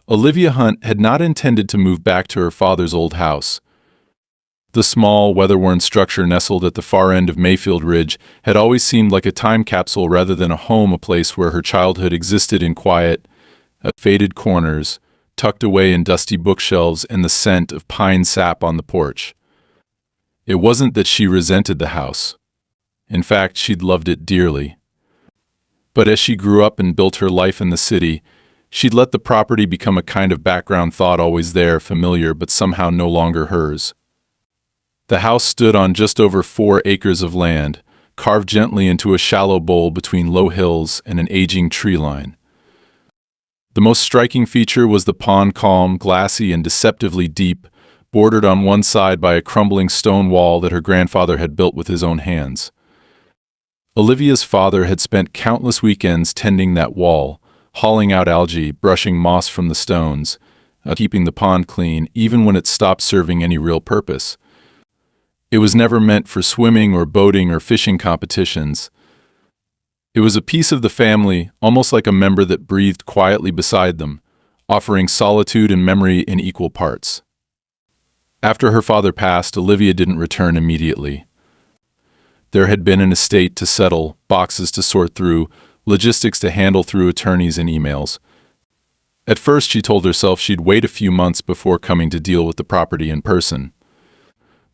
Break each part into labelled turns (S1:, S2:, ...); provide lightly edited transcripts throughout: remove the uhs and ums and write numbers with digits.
S1: Olivia Hunt had not intended to move back to her father's old house. The small, weather-worn structure nestled at the far end of Mayfield Ridge had always seemed like a time capsule rather than a home, a place where her childhood existed in quiet, faded corners, tucked away in dusty bookshelves and the scent of pine sap on the porch. It wasn't that she resented the house. In fact, she'd loved it dearly. But as she grew up and built her life in the city, she'd let the property become a kind of background thought, always there, familiar, but somehow no longer hers. The house stood on just over 4 acres of land, carved gently into a shallow bowl between low hills and an aging tree line. The most striking feature was the pond, calm, glassy, and deceptively deep, bordered on one side by a crumbling stone wall that her grandfather had built with his own hands. Olivia's father had spent countless weekends tending that wall, hauling out algae, brushing moss from the stones, keeping the pond clean, even when it stopped serving any real purpose. It was never meant for swimming or boating or fishing competitions. It was a piece of the family, almost like a member that breathed quietly beside them, offering solitude and memory in equal parts. After her father passed, Olivia didn't return immediately. There had been an estate to settle, boxes to sort through, logistics to handle through attorneys and emails. At first, she told herself she'd wait a few months before coming to deal with the property in person.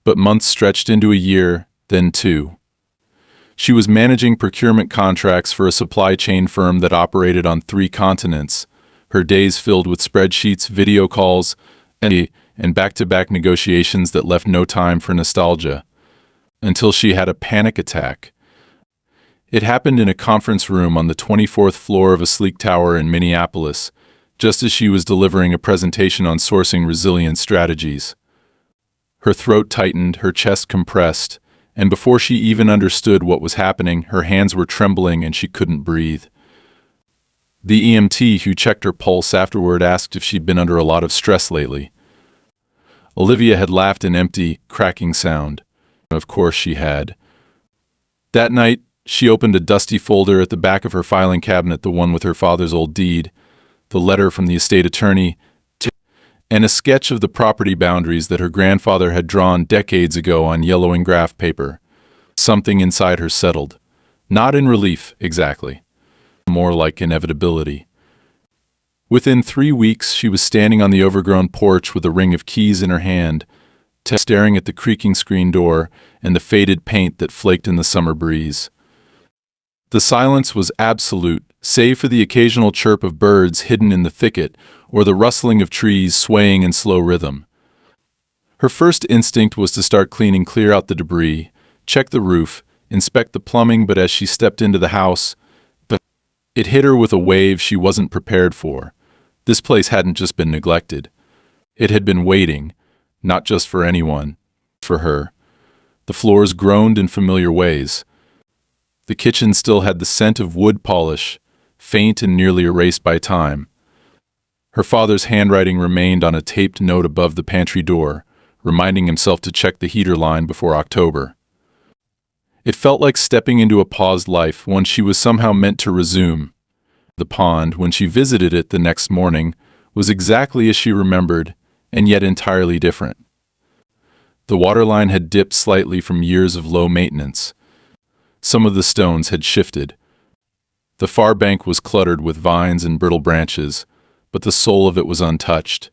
S1: But months stretched into a year, then 2. She was managing procurement contracts for a supply chain firm that operated on 3 continents, her days filled with spreadsheets, video calls, and back-to-back negotiations that left no time for nostalgia. Until she had a panic attack. It happened in a conference room on the 24th floor of a sleek tower in Minneapolis, just as she was delivering a presentation on sourcing resilience strategies. Her throat tightened, her chest compressed, and before she even understood what was happening, her hands were trembling and she couldn't breathe. The EMT who checked her pulse afterward asked if she'd been under a lot of stress lately. Olivia had laughed an empty, cracking sound. Of course she had. That night, she opened a dusty folder at the back of her filing cabinet, the one with her father's old deed, the letter from the estate attorney, and a sketch of the property boundaries that her grandfather had drawn decades ago on yellowing graph paper. Something inside her settled. Not in relief, exactly. More like inevitability. Within 3 weeks, she was standing on the overgrown porch with a ring of keys in her hand, staring at the creaking screen door and the faded paint that flaked in the summer breeze. The silence was absolute, save for the occasional chirp of birds hidden in the thicket or the rustling of trees swaying in slow rhythm. Her first instinct was to start clear out the debris, check the roof, inspect the plumbing, but as she stepped into the house, it hit her with a wave she wasn't prepared for. This place hadn't just been neglected. It had been waiting, not just for anyone, for her. The floors groaned in familiar ways. The kitchen still had the scent of wood polish, faint and nearly erased by time. Her father's handwriting remained on a taped note above the pantry door, reminding himself to check the heater line before October. It felt like stepping into a paused life, one she was somehow meant to resume. The pond, when she visited it the next morning, was exactly as she remembered, and yet entirely different. The waterline had dipped slightly from years of low maintenance. Some of the stones had shifted. The far bank was cluttered with vines and brittle branches, but the soul of it was untouched.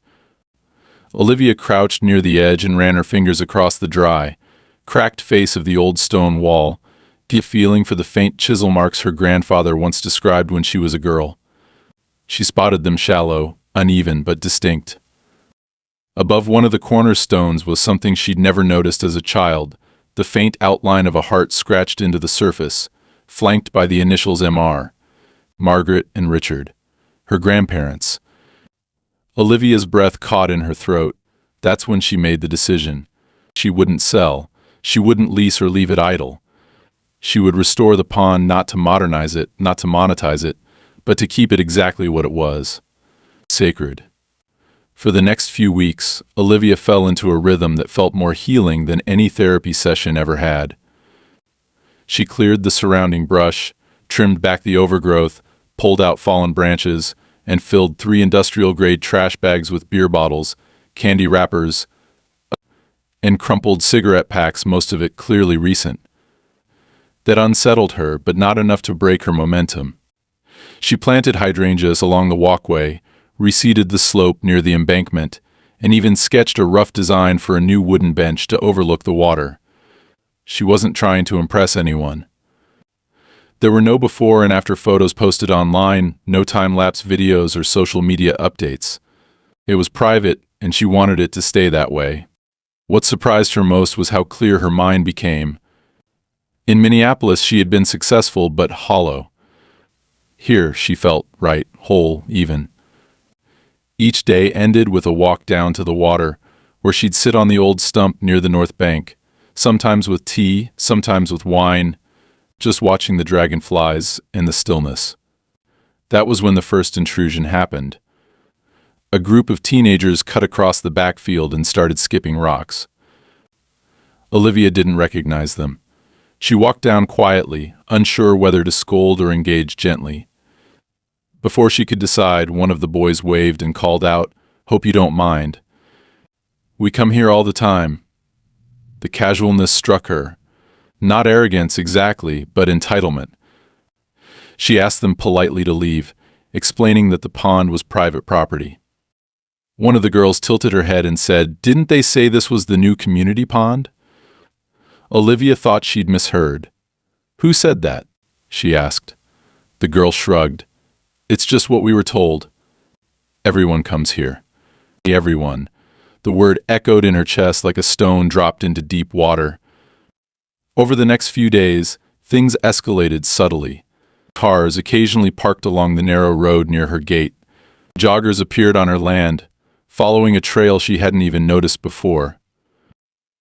S1: Olivia crouched near the edge and ran her fingers across the dry, cracked face of the old stone wall, feeling for the faint chisel marks her grandfather once described when she was a girl. She spotted them shallow, uneven, but distinct. Above one of the cornerstones was something she'd never noticed as a child, the faint outline of a heart scratched into the surface, flanked by the initials MR, Margaret and Richard, her grandparents. Olivia's breath caught in her throat. That's when she made the decision. She wouldn't sell. She wouldn't lease or leave it idle. She would restore the pond, not to modernize it, not to monetize it, but to keep it exactly what it was. Sacred. For the next few weeks, Olivia fell into a rhythm that felt more healing than any therapy session ever had. She cleared the surrounding brush, trimmed back the overgrowth, pulled out fallen branches, and filled 3 industrial-grade trash bags with beer bottles, candy wrappers, and crumpled cigarette packs, most of it clearly recent. That unsettled her, but not enough to break her momentum. She planted hydrangeas along the walkway, reseeded the slope near the embankment, and even sketched a rough design for a new wooden bench to overlook the water. She wasn't trying to impress anyone. There were no before and after photos posted online, no time-lapse videos or social media updates. It was private, and she wanted it to stay that way. What surprised her most was how clear her mind became. In Minneapolis, she had been successful but hollow. Here, she felt right, whole, even. Each day ended with a walk down to the water, where she'd sit on the old stump near the north bank, sometimes with tea, sometimes with wine, just watching the dragonflies and the stillness. That was when the first intrusion happened. A group of teenagers cut across the backfield and started skipping rocks. Olivia didn't recognize them. She walked down quietly, unsure whether to scold or engage gently. Before she could decide, one of the boys waved and called out, "Hope you don't mind." "We come here all the time." The casualness struck her. Not arrogance exactly, but entitlement. She asked them politely to leave, explaining that the pond was private property. One of the girls tilted her head and said, "Didn't they say this was the new community pond?" Olivia thought she'd misheard. "Who said that?" she asked. The girl shrugged. "It's just what we were told. Everyone comes here." Everyone. The word echoed in her chest like a stone dropped into deep water. Over the next few days, things escalated subtly. Cars occasionally parked along the narrow road near her gate. Joggers appeared on her land, following a trail she hadn't even noticed before.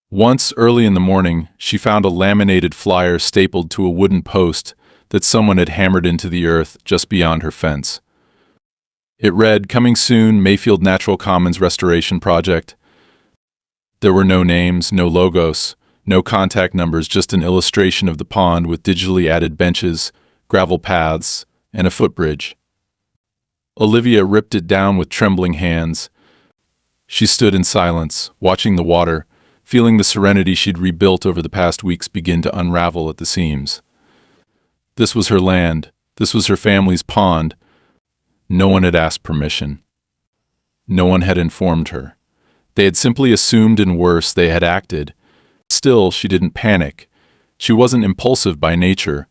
S1: Once, early in the morning, she found a laminated flyer stapled to a wooden post that someone had hammered into the earth just beyond her fence. It read, "Coming soon, Mayfield Natural Commons Restoration Project." There were no names, no logos, no contact numbers, just an illustration of the pond with digitally added benches, gravel paths, and a footbridge. Olivia ripped it down with trembling hands. She stood in silence, watching the water, feeling the serenity she'd rebuilt over the past weeks begin to unravel at the seams. This was her land. This was her family's pond. No one had asked permission. No one had informed her. They had simply assumed, and worse, they had acted. Still, she didn't panic. She wasn't impulsive by nature.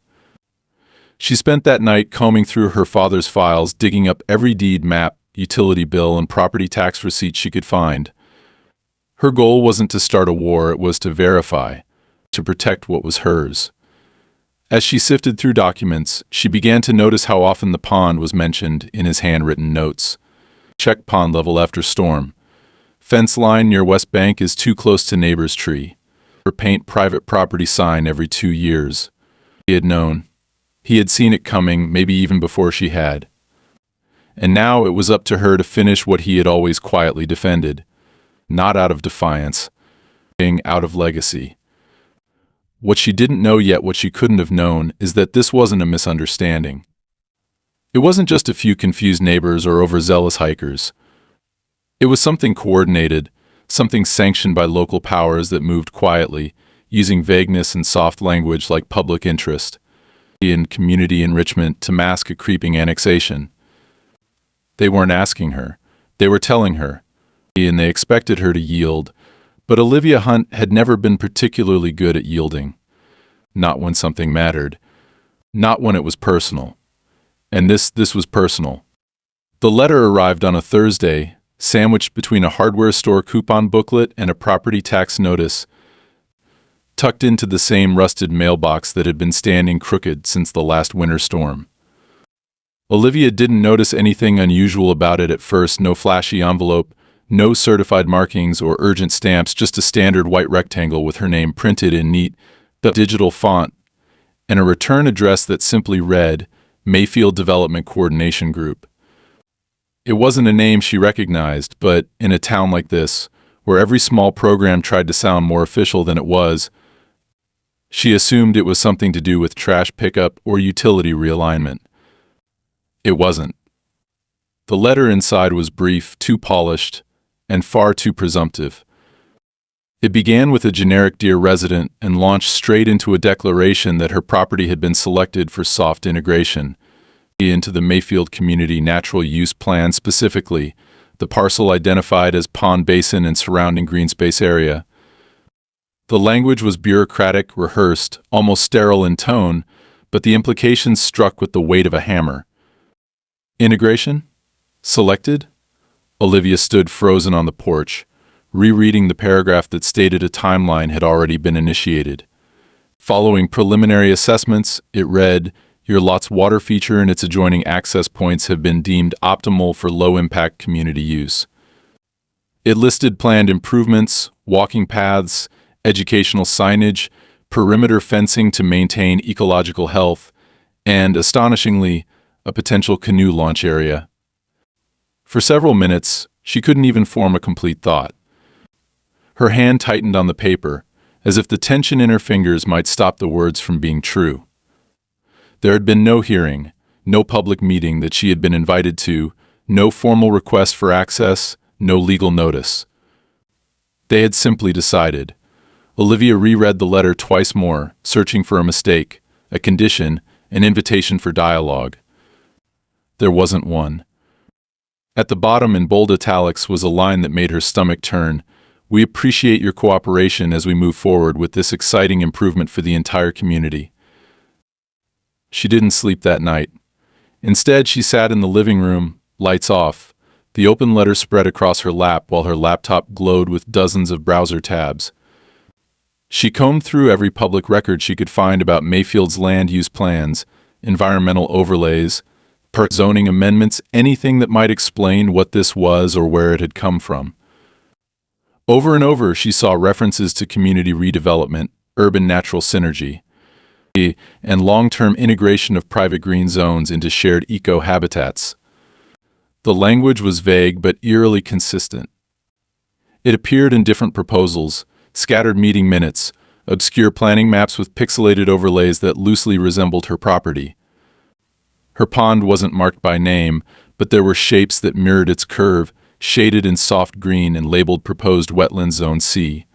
S1: She spent that night combing through her father's files, digging up every deed map, utility bill, and property tax receipt she could find. Her goal wasn't to start a war, it was to verify, to protect what was hers. As she sifted through documents, she began to notice how often the pond was mentioned in his handwritten notes. Check pond level after storm. Fence line near West Bank is too close to neighbor's tree. Or paint private property sign every 2 years. He had known. He had seen it coming, maybe even before she had. And now it was up to her to finish what he had always quietly defended. Not out of defiance, being out of legacy. What she didn't know yet, what she couldn't have known, is that this wasn't a misunderstanding. It wasn't just a few confused neighbors or overzealous hikers. It was something coordinated, something sanctioned by local powers that moved quietly, using vagueness and soft language like public interest and community enrichment to mask a creeping annexation. They weren't asking her. They were telling her. And they expected her to yield. But Olivia Hunt had never been particularly good at yielding. Not when something mattered. Not when it was personal. And this was personal. The letter arrived on a Thursday, sandwiched between a hardware store coupon booklet and a property tax notice, tucked into the same rusted mailbox that had been standing crooked since the last winter storm. Olivia didn't notice anything unusual about it at first, no flashy envelope, no certified markings or urgent stamps, just a standard white rectangle with her name printed in neat, digital font, and a return address that simply read, Mayfield Development Coordination Group. It wasn't a name she recognized, but in a town like this, where every small program tried to sound more official than it was, she assumed it was something to do with trash pickup or utility realignment. It wasn't. The letter inside was brief, too polished, and far too presumptive. It began with a generic "Dear Resident" and launched straight into a declaration that her property had been selected for soft integration into the Mayfield Community Natural Use Plan, specifically the parcel identified as Pond Basin and surrounding green space area. The language was bureaucratic, rehearsed, almost sterile in tone, but the implications struck with the weight of a hammer. Integration? Selected? Olivia stood frozen on the porch, rereading the paragraph that stated a timeline had already been initiated. Following preliminary assessments, it read, "Your lot's water feature and its adjoining access points have been deemed optimal for low-impact community use." It listed planned improvements, walking paths, educational signage, perimeter fencing to maintain ecological health, and, astonishingly, a potential canoe launch area. For several minutes, she couldn't even form a complete thought. Her hand tightened on the paper, as if the tension in her fingers might stop the words from being true. There had been no hearing, no public meeting that she had been invited to, no formal request for access, no legal notice. They had simply decided. Olivia reread the letter twice more, searching for a mistake, a condition, an invitation for dialogue. There wasn't one. At the bottom in bold italics was a line that made her stomach turn. "We appreciate your cooperation as we move forward with this exciting improvement for the entire community." She didn't sleep that night. Instead, she sat in the living room, lights off, the open letter spread across her lap while her laptop glowed with dozens of browser tabs. She combed through every public record she could find about Mayfield's land use plans, environmental overlays, zoning amendments, anything that might explain what this was or where it had come from. Over and over, she saw references to community redevelopment, urban natural synergy, and long-term integration of private green zones into shared eco-habitats. The language was vague but eerily consistent. It appeared in different proposals, scattered meeting minutes, obscure planning maps with pixelated overlays that loosely resembled her property. Her pond wasn't marked by name, but there were shapes that mirrored its curve, shaded in soft green and labeled Proposed Wetland Zone C.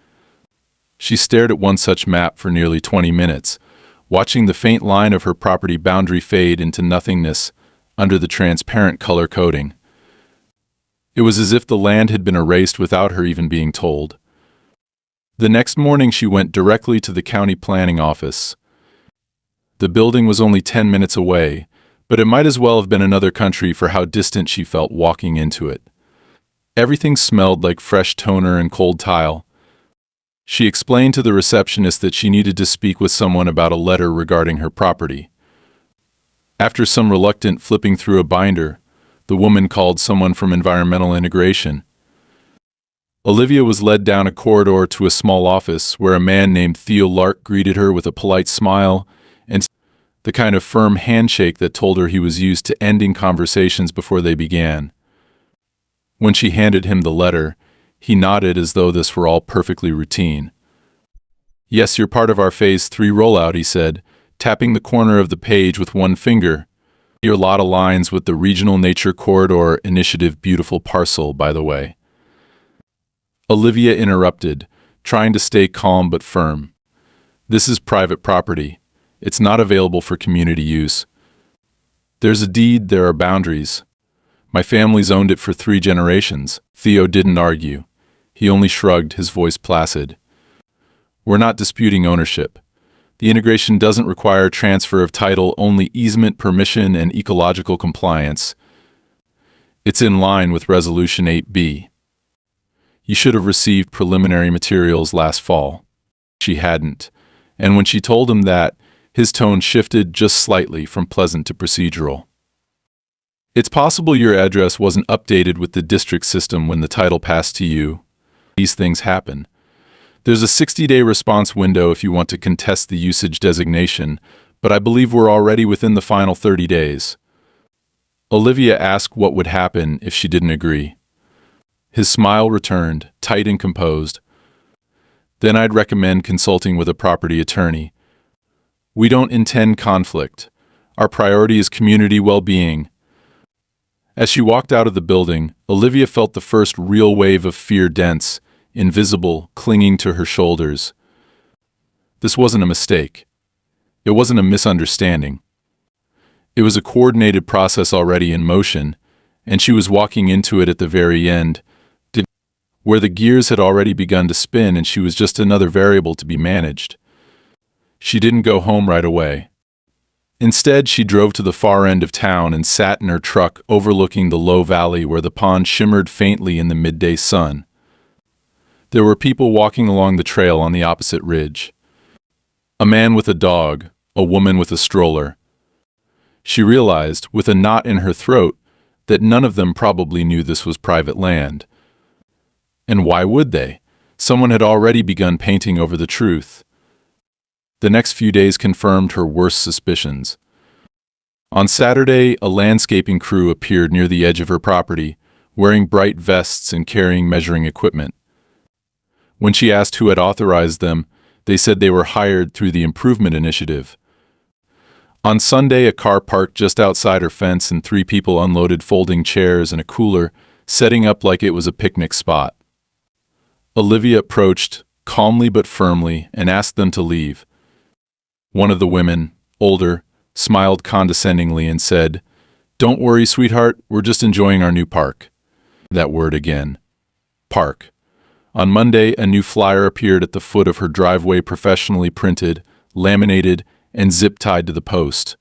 S1: She stared at one such map for nearly 20 minutes, watching the faint line of her property boundary fade into nothingness under the transparent color coding. It was as if the land had been erased without her even being told. The next morning she went directly to the county planning office. The building was only 10 minutes away, but it might as well have been another country for how distant she felt walking into it. Everything smelled like fresh toner and cold tile. She explained to the receptionist that she needed to speak with someone about a letter regarding her property. After some reluctant flipping through a binder, the woman called someone from environmental integration. Olivia was led down a corridor to a small office where a man named Theo Lark greeted her with a polite smile and the kind of firm handshake that told her he was used to ending conversations before they began. When she handed him the letter, he nodded as though this were all perfectly routine. "Yes, you're part of our Phase 3 rollout," he said, tapping the corner of the page with one finger. "Your lot aligns with the Regional Nature Corridor Initiative beautiful parcel, by the way." Olivia interrupted, trying to stay calm but firm. "This is private property. It's not available for community use. There's a deed, there are boundaries. My family's owned it for 3 generations." Theo didn't argue. He only shrugged, his voice placid. "We're not disputing ownership. The integration doesn't require transfer of title, only easement, permission, and ecological compliance. It's in line with Resolution 8B. You should have received preliminary materials last fall." She hadn't, and when she told him that, his tone shifted just slightly from pleasant to procedural. "It's possible your address wasn't updated with the district system when the title passed to you. These things happen. There's a 60-day response window if you want to contest the usage designation, but I believe we're already within the final 30 days. Olivia asked what would happen if she didn't agree. His smile returned, tight and composed. "Then I'd recommend consulting with a property attorney. We don't intend conflict. Our priority is community well-being." As she walked out of the building, Olivia felt the first real wave of fear, dense, invisible, clinging to her shoulders. This wasn't a mistake. It wasn't a misunderstanding. It was a coordinated process already in motion, and she was walking into it at the very end, where the gears had already begun to spin and she was just another variable to be managed. She didn't go home right away. Instead, she drove to the far end of town and sat in her truck overlooking the low valley where the pond shimmered faintly in the midday sun. There were people walking along the trail on the opposite ridge. A man with a dog, a woman with a stroller. She realized, with a knot in her throat, that none of them probably knew this was private land. And why would they? Someone had already begun painting over the truth. The next few days confirmed her worst suspicions. On Saturday, a landscaping crew appeared near the edge of her property, wearing bright vests and carrying measuring equipment. When she asked who had authorized them, they said they were hired through the Improvement Initiative. On Sunday, a car parked just outside her fence and 3 people unloaded folding chairs and a cooler, setting up like it was a picnic spot. Olivia approached, calmly but firmly, and asked them to leave. One of the women, older, smiled condescendingly and said, "Don't worry, sweetheart, we're just enjoying our new park." That word again. Park. On Monday, a new flyer appeared at the foot of her driveway, professionally printed, laminated, and zip-tied to the post.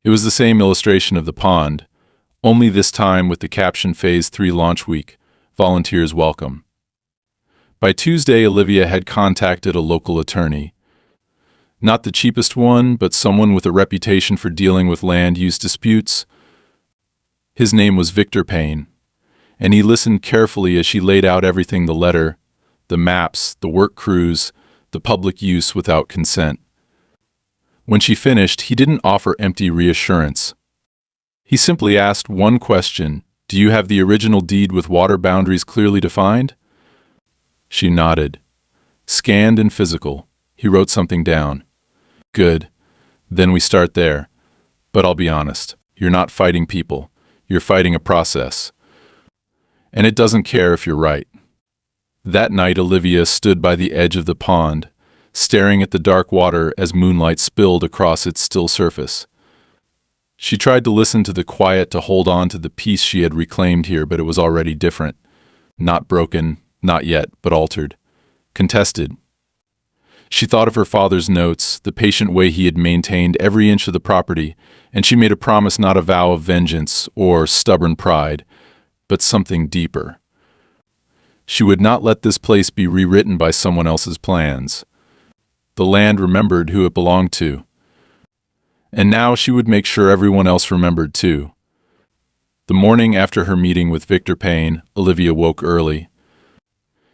S1: It was the same illustration of the pond, only this time with the caption Phase 3 launch week, volunteers welcome. By Tuesday, Olivia had contacted a local attorney. Not the cheapest one, but someone with a reputation for dealing with land use disputes. His name was Victor Payne, and he listened carefully as she laid out everything: the letter, the maps, the work crews, the public use without consent. When she finished, he didn't offer empty reassurance. He simply asked one question: "Do you have the original deed with water boundaries clearly defined?" She nodded. Scanned and physical. He wrote something down. "Good. Then we start there. But I'll be honest, you're not fighting people. You're fighting a process. And it doesn't care if you're right." That night, Olivia stood by the edge of the pond, staring at the dark water as moonlight spilled across its still surface. She tried to listen to the quiet, to hold on to the peace she had reclaimed here, but it was already different. Not broken, not yet, but altered. Contested. She thought of her father's notes, the patient way he had maintained every inch of the property, and she made a promise, not a vow of vengeance or stubborn pride, but something deeper. She would not let this place be rewritten by someone else's plans. The land remembered who it belonged to. And now she would make sure everyone else remembered too. The morning after her meeting with Victor Payne, Olivia woke early.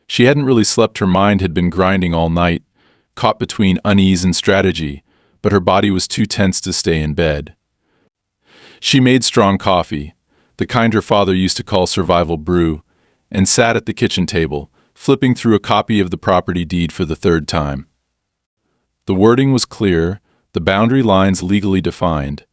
S1: She hadn't really slept. Her mind had been grinding all night, caught between unease and strategy, but her body was too tense to stay in bed. She made strong coffee, the kind her father used to call survival brew, and sat at the kitchen table, flipping through a copy of the property deed for the 3rd time. The wording was clear, the boundary lines legally defined.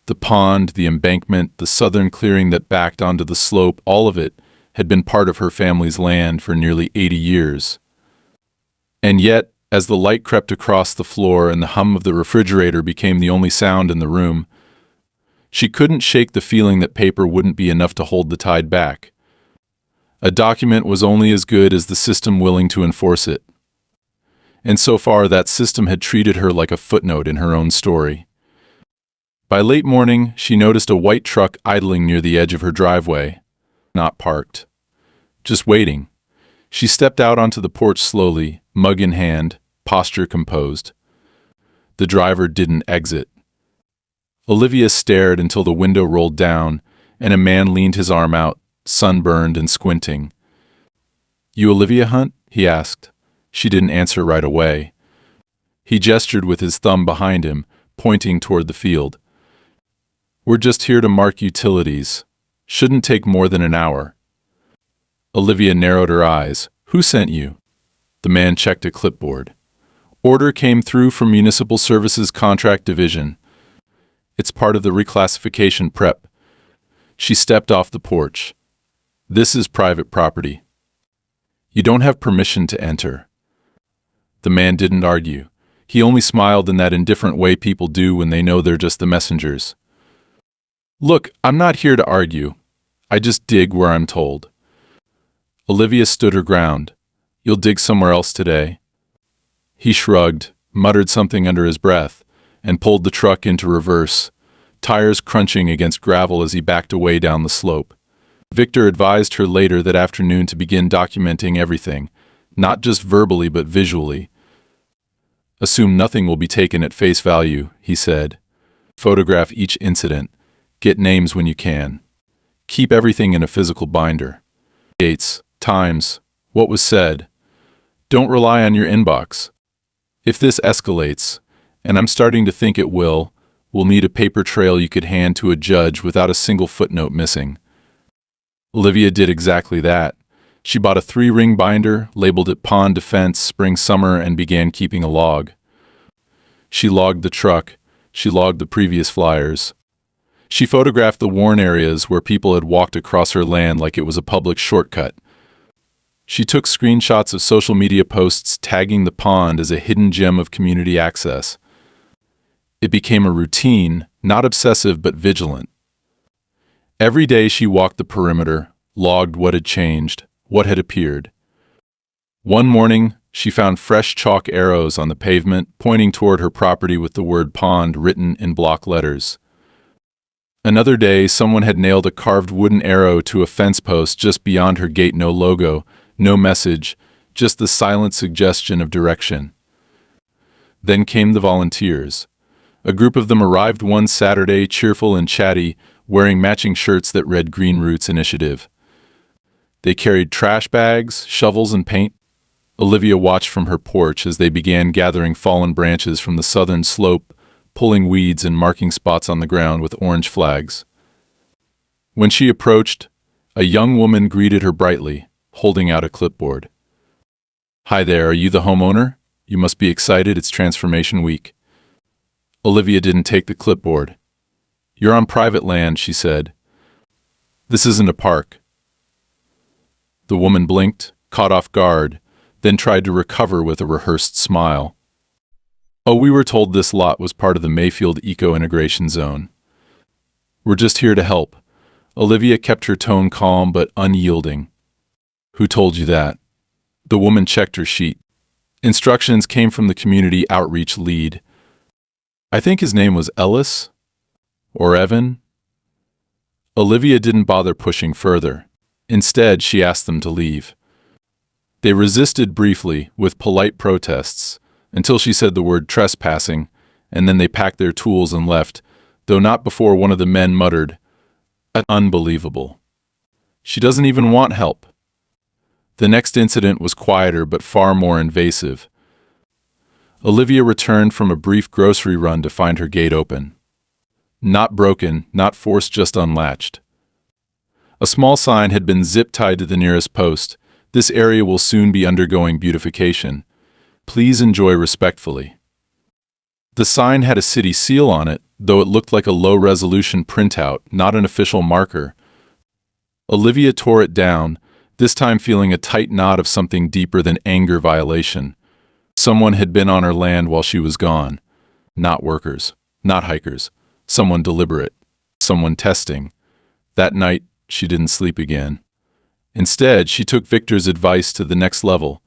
S1: The pond, the embankment, the southern clearing that backed onto the slope, all of it had been part of her family's land for nearly 80 years. And yet, as the light crept across the floor and the hum of the refrigerator became the only sound in the room, she couldn't shake the feeling that paper wouldn't be enough to hold the tide back. A document was only as good as the system willing to enforce it. And so far, that system had treated her like a footnote in her own story. By late morning, she noticed a white truck idling near the edge of her driveway. Not parked. Just waiting. She stepped out onto the porch slowly, mug in hand, posture composed. The driver didn't exit. Olivia stared until the window rolled down, and a man leaned his arm out, sunburned and squinting. "You Olivia Hunt?" he asked. She didn't answer right away. He gestured with his thumb behind him, pointing toward the field. "We're just here to mark utilities. Shouldn't take more than an hour." Olivia narrowed her eyes. "Who sent you?" The man checked a clipboard. "Order came through from Municipal Services Contract Division. It's part of the reclassification prep. She stepped off the porch. This is private property. You don't have permission to enter. The man didn't argue. He only smiled in that indifferent way people do when they know they're just the messengers. Look, I'm not here to argue. I just dig where I'm told. Olivia stood her ground. You'll dig somewhere else today. He shrugged, muttered something under his breath, and pulled the truck into reverse, tires crunching against gravel as he backed away down the slope. Victor advised her later that afternoon to begin documenting everything, not just verbally but visually. Assume nothing will be taken at face value, he said. Photograph each incident. Get names when you can. Keep everything in a physical binder. Dates, times, what was said. Don't rely on your inbox. If this escalates, and I'm starting to think it will, we'll need a paper trail you could hand to a judge without a single footnote missing. Olivia did exactly that. She bought a 3-ring binder, labeled it Pond Defense, Spring, Summer, and began keeping a log. She logged the truck. She logged the previous flyers. She photographed the worn areas where people had walked across her land like it was a public shortcut. She took screenshots of social media posts tagging the pond as a hidden gem of community access. It became a routine, not obsessive but vigilant. Every day she walked the perimeter, logged what had changed, what had appeared. One morning, she found fresh chalk arrows on the pavement pointing toward her property with the word pond written in block letters. Another day, someone had nailed a carved wooden arrow to a fence post just beyond her gate. No logo, no message, just the silent suggestion of direction. Then came the volunteers. A group of them arrived one Saturday, cheerful and chatty, wearing matching shirts that read Green Roots Initiative. They carried trash bags, shovels, and paint. Olivia watched from her porch as they began gathering fallen branches from the southern slope, pulling weeds and marking spots on the ground with orange flags. When she approached, a young woman greeted her brightly, holding out a clipboard. Hi there, are you the homeowner? You must be excited, it's Transformation Week. Olivia didn't take the clipboard. You're on private land, she said. This isn't a park. The woman blinked, caught off guard, then tried to recover with a rehearsed smile. Oh, we were told this lot was part of the Mayfield Eco-Integration Zone. We're just here to help. Olivia kept her tone calm but unyielding. Who told you that? The woman checked her sheet. Instructions came from the community outreach lead. I think his name was Ellis? Or Evan? Olivia didn't bother pushing further. Instead, she asked them to leave. They resisted briefly, with polite protests, until she said the word trespassing, and then they packed their tools and left, though not before one of the men muttered, "Unbelievable. She doesn't even want help." The next incident was quieter but far more invasive. Olivia returned from a brief grocery run to find her gate open. Not broken, not forced, just unlatched. A small sign had been zip-tied to the nearest post. This area will soon be undergoing beautification. Please enjoy respectfully. The sign had a city seal on it, though it looked like a low-resolution printout, not an official marker. Olivia tore it down, this time feeling a tight knot of something deeper than anger violation. Someone had been on her land while she was gone. Not workers, not hikers. Someone deliberate. Someone testing. That night, she didn't sleep again. Instead, she took Victor's advice to the next level.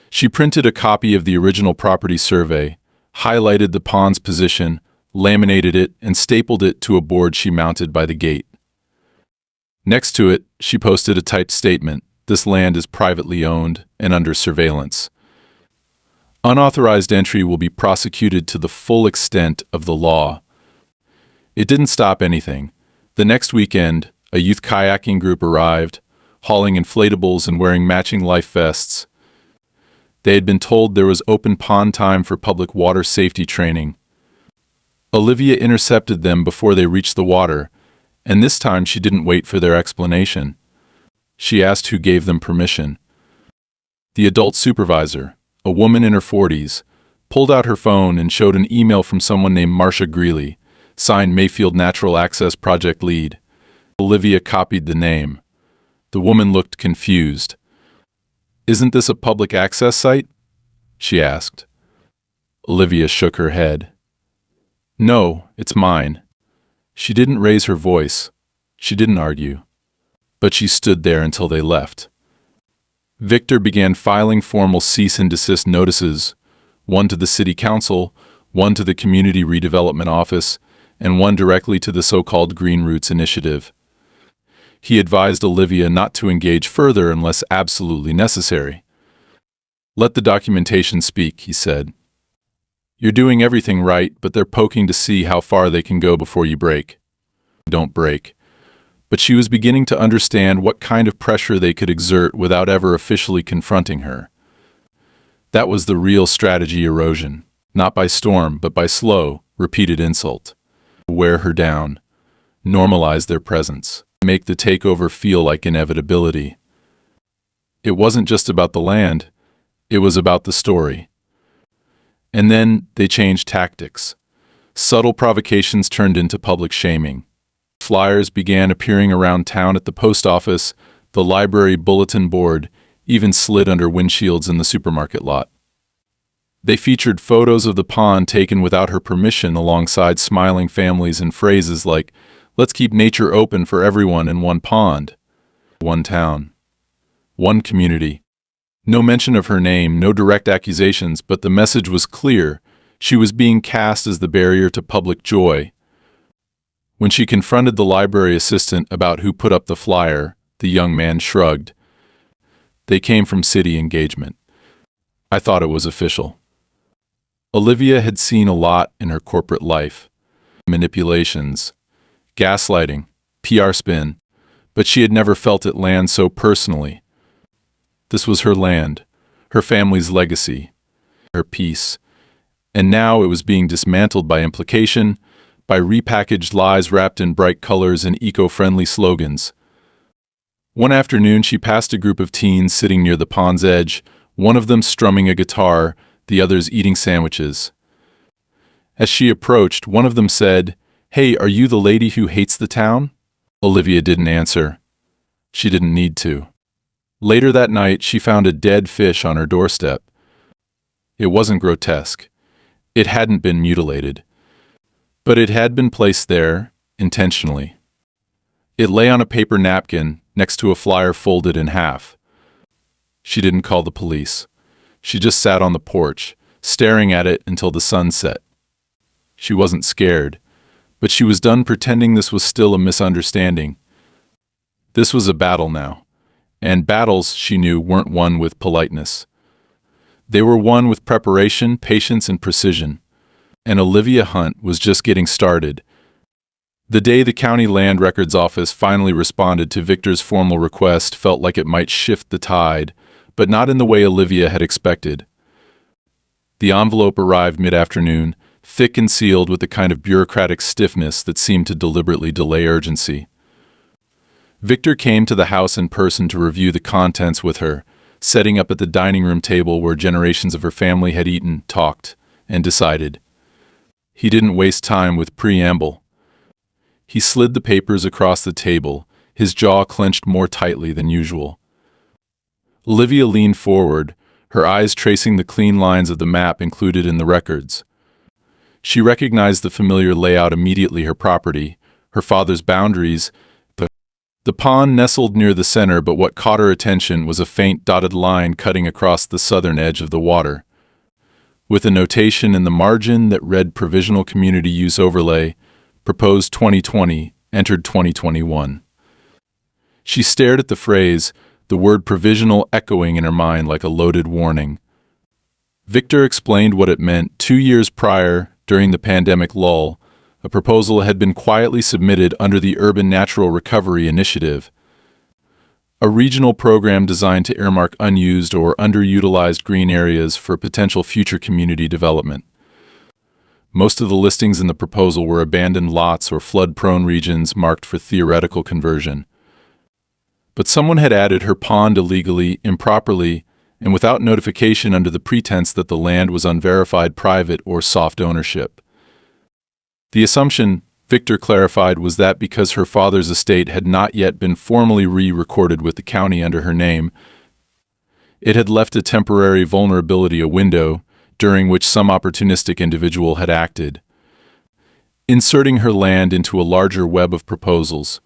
S1: She printed a copy of the original property survey, highlighted the pond's position, laminated it, and stapled it to a board she mounted by the gate. Next to it, she posted a typed statement: this land is privately owned and under surveillance. Unauthorized entry will be prosecuted to the full extent of the law. It didn't stop anything. The next weekend, a youth kayaking group arrived, hauling inflatables and wearing matching life vests. They had been told there was open pond time for public water safety training. Olivia intercepted them before they reached the water, and this time she didn't wait for their explanation. She asked who gave them permission. The adult supervisor, a woman in her 40s, pulled out her phone and showed an email from someone named Marcia Greeley, signed Mayfield Natural Access Project Lead. Olivia copied the name. The woman looked confused. "Isn't this a public access site?" she asked. Olivia shook her head. "No, it's mine." She didn't raise her voice. She didn't argue. But she stood there until they left. Victor began filing formal cease and desist notices, one to the city council, one to the community redevelopment office, and one directly to the so-called Green Roots Initiative. He advised Olivia not to engage further unless absolutely necessary. "Let the documentation speak," he said. "You're doing everything right, but they're poking to see how far they can go before you break." Don't break. But she was beginning to understand what kind of pressure they could exert without ever officially confronting her. That was the real strategy erosion, not by storm, but by slow, repeated insult. Wear her down, normalize their presence, make the takeover feel like inevitability. It wasn't just about the land, it was about the story. And then they changed tactics. Subtle provocations turned into public shaming. Flyers began appearing around town at the post office, the library bulletin board, even slid under windshields in the supermarket lot. They featured photos of the pond taken without her permission alongside smiling families and phrases like, "Let's keep nature open for everyone in one pond." One town. One community. No mention of her name, no direct accusations, but the message was clear. She was being cast as the barrier to public joy. When she confronted the library assistant about who put up the flyer, the young man shrugged. "They came from city engagement. I thought it was official." Olivia had seen a lot in her corporate life. Manipulations, gaslighting, PR spin, but she had never felt it land so personally. This was her land, her family's legacy, her peace, and now it was being dismantled by implication, by repackaged lies wrapped in bright colors and eco-friendly slogans. One afternoon, she passed a group of teens sitting near the pond's edge, one of them strumming a guitar, the others eating sandwiches. As she approached, one of them said, "Hey, are you the lady who hates the town?" Olivia didn't answer. She didn't need to. Later that night, she found a dead fish on her doorstep. It wasn't grotesque. It hadn't been mutilated. But it had been placed there, intentionally. It lay on a paper napkin next to a flyer folded in half. She didn't call the police. She just sat on the porch, staring at it until the sun set. She wasn't scared, but she was done pretending this was still a misunderstanding. This was a battle now, and battles, she knew, weren't won with politeness. They were won with preparation, patience, and precision. And Olivia Hunt was just getting started. The day the County Land Records Office finally responded to Victor's formal request felt like it might shift the tide, but not in the way Olivia had expected. The envelope arrived mid-afternoon, thick and sealed with the kind of bureaucratic stiffness that seemed to deliberately delay urgency. Victor came to the house in person to review the contents with her, setting up at the dining room table where generations of her family had eaten, talked, and decided. He didn't waste time with preamble. He slid the papers across the table, his jaw clenched more tightly than usual. Olivia leaned forward, her eyes tracing the clean lines of the map included in the records. She recognized the familiar layout immediately: her property, her father's boundaries. The pond nestled near the center, but what caught her attention was a faint dotted line cutting across the southern edge of the water, with a notation in the margin that read Provisional Community Use Overlay, proposed 2020, entered 2021. She stared at the phrase, the word provisional echoing in her mind like a loaded warning. Victor explained what it meant. 2 years prior, during the pandemic lull, a proposal had been quietly submitted under the Urban Natural Recovery Initiative, a regional program designed to earmark unused or underutilized green areas for potential future community development. Most of the listings in the proposal were abandoned lots or flood-prone regions marked for theoretical conversion. But someone had added her pond illegally, improperly, and without notification under the pretense that the land was unverified private or soft ownership. The assumption, Victor clarified was that because her father's estate had not yet been formally re-recorded with the county under her name, it had left a temporary vulnerability, a window during which some opportunistic individual had acted, inserting her land into a larger web of proposals.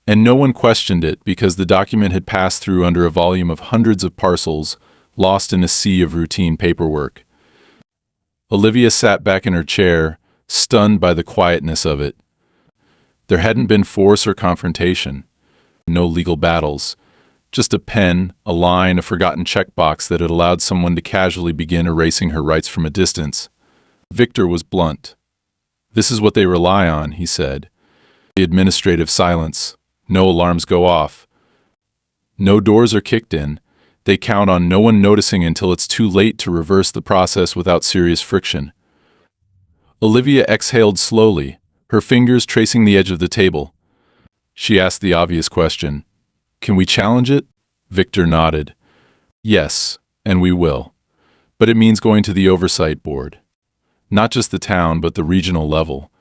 S1: And no one questioned it because the document had passed through under a volume of hundreds of parcels, lost in a sea of routine paperwork. Olivia sat back in her chair, stunned by the quietness of it. There hadn't been force or confrontation, no legal battles, just a pen, a line, a forgotten checkbox that had allowed someone to casually begin erasing her rights from a distance. Victor was blunt. "This is what they rely on," he said. The administrative silence. No alarms go off. No doors are kicked in. They count on no one noticing until it's too late to reverse the process without serious friction. Olivia exhaled slowly, her fingers tracing the edge of the table. She asked the obvious question. "Can we challenge it?" Victor nodded. "Yes, and we will. But it means going to the oversight board. Not just the town, but the regional level.